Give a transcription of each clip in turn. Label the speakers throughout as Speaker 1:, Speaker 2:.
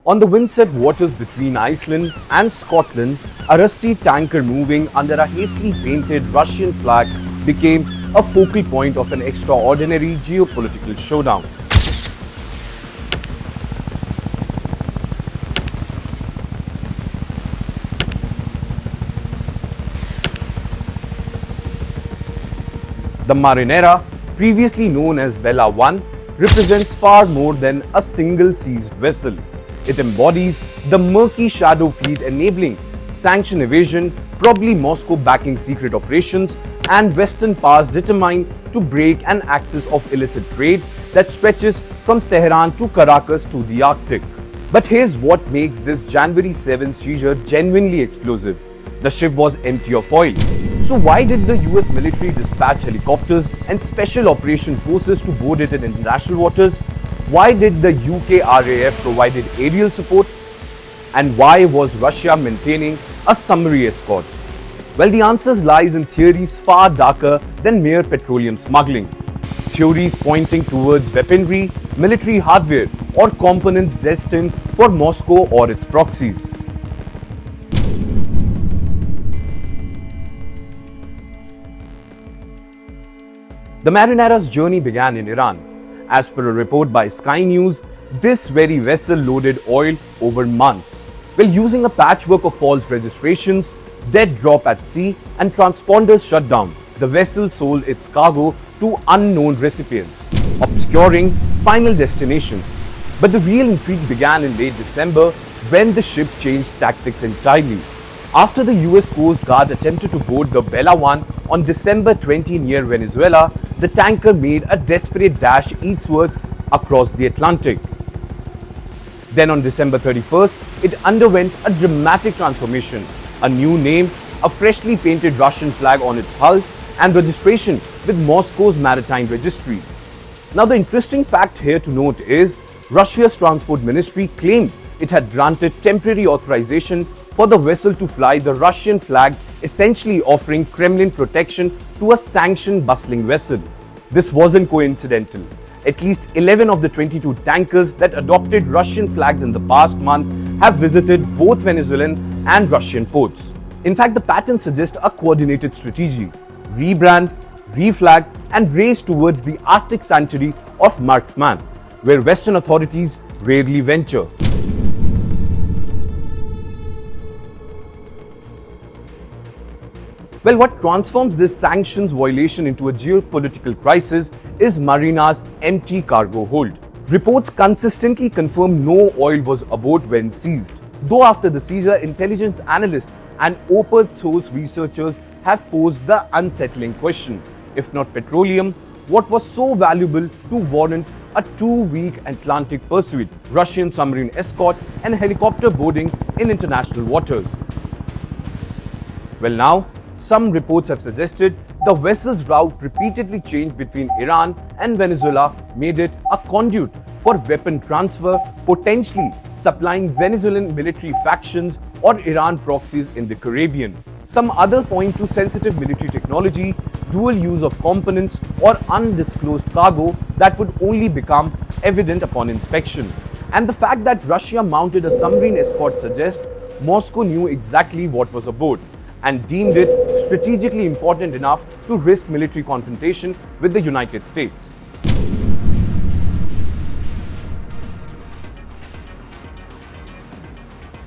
Speaker 1: On the windset waters between Iceland and Scotland, a rusty tanker moving under a hastily painted Russian flag became a focal point of an extraordinary geopolitical showdown. The Marinera, previously known as Bella 1, represents far more than a single seized vessel. It embodies the murky shadow fleet enabling sanction evasion, probably Moscow backing secret operations, and Western powers determined to break an axis of illicit trade that stretches from Tehran to Caracas to the Arctic. But here's what makes this January 7th seizure genuinely explosive. The ship was empty of oil. So why did the US military dispatch helicopters and special operation forces to board it in international waters? Why did the UK RAF provided aerial support? And why was Russia maintaining a submarine escort? Well, the answers lies in theories far darker than mere petroleum smuggling. Theories pointing towards weaponry, military hardware, or components destined for Moscow or its proxies. The Marinera's journey began in Iran. As per a report by Sky News, this very vessel loaded oil over months. While using a patchwork of false registrations, dead drop at sea, and transponders shut down, the vessel sold its cargo to unknown recipients, obscuring final destinations. But the real intrigue began in late December when the ship changed tactics entirely. After the US Coast Guard attempted to board the Bella 1 on December 20 near Venezuela, the tanker made a desperate dash eastwards across the Atlantic. Then on December 31st, it underwent a dramatic transformation. A new name, a freshly painted Russian flag on its hull, and registration with Moscow's maritime registry. Now the interesting fact here to note is, Russia's transport ministry claimed it had granted temporary authorization for the vessel to fly the Russian flag, essentially offering Kremlin protection to a sanctioned bustling vessel. This wasn't coincidental. At least 11 of the 22 tankers that adopted Russian flags in the past month have visited both Venezuelan and Russian ports. In fact, the pattern suggests a coordinated strategy: rebrand, reflag, and race towards the Arctic sanctuary of Marked Man, where Western authorities rarely venture. Well, what transforms this sanctions violation into a geopolitical crisis is Marinera's empty cargo hold. Reports consistently confirm no oil was aboard when seized. Though after the seizure, intelligence analysts and open source researchers have posed the unsettling question: if not petroleum, what was so valuable to warrant a 2-week Atlantic pursuit, Russian submarine escort, and helicopter boarding in international waters? Well, now, some reports have suggested the vessel's route repeatedly changed between Iran and Venezuela made it a conduit for weapon transfer, potentially supplying Venezuelan military factions or Iran proxies in the Caribbean. Some other point to sensitive military technology, dual use of components, or undisclosed cargo that would only become evident upon inspection. And the fact that Russia mounted a submarine escort suggests Moscow knew exactly what was aboard and deemed it strategically important enough to risk military confrontation with the United States.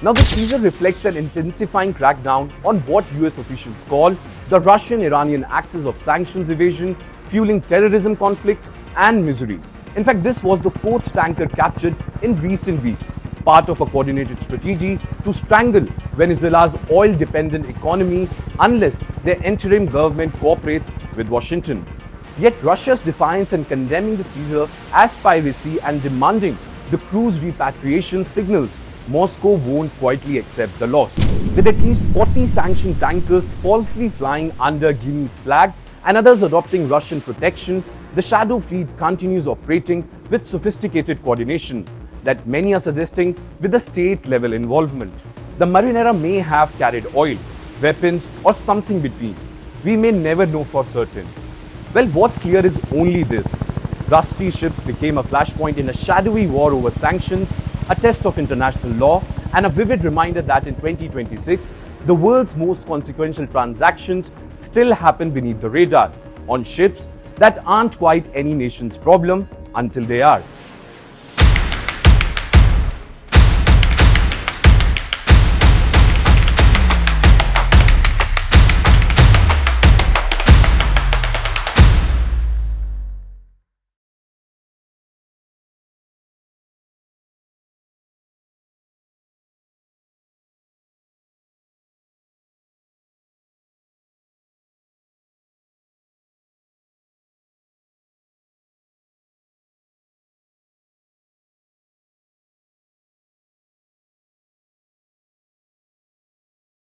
Speaker 1: Now, the seizure reflects an intensifying crackdown on what US officials call the Russian-Iranian axis of sanctions evasion, fueling terrorism conflict and misery. In fact, this was the 4th tanker captured in recent weeks, part of a coordinated strategy to strangle Venezuela's oil-dependent economy unless their interim government cooperates with Washington. Yet Russia's defiance in condemning the seizure as piracy and demanding the crew's repatriation signals Moscow won't quietly accept the loss. With at least 40 sanctioned tankers falsely flying under Guinea's flag and others adopting Russian protection, the Shadow Fleet continues operating with sophisticated coordination that many are suggesting with a state-level involvement. The Marinera may have carried oil, weapons, or something between. We may never know for certain. Well, what's clear is only this: rusty ships became a flashpoint in a shadowy war over sanctions, a test of international law, and a vivid reminder that in 2026, the world's most consequential transactions still happen beneath the radar, on ships that aren't quite any nation's problem until they are.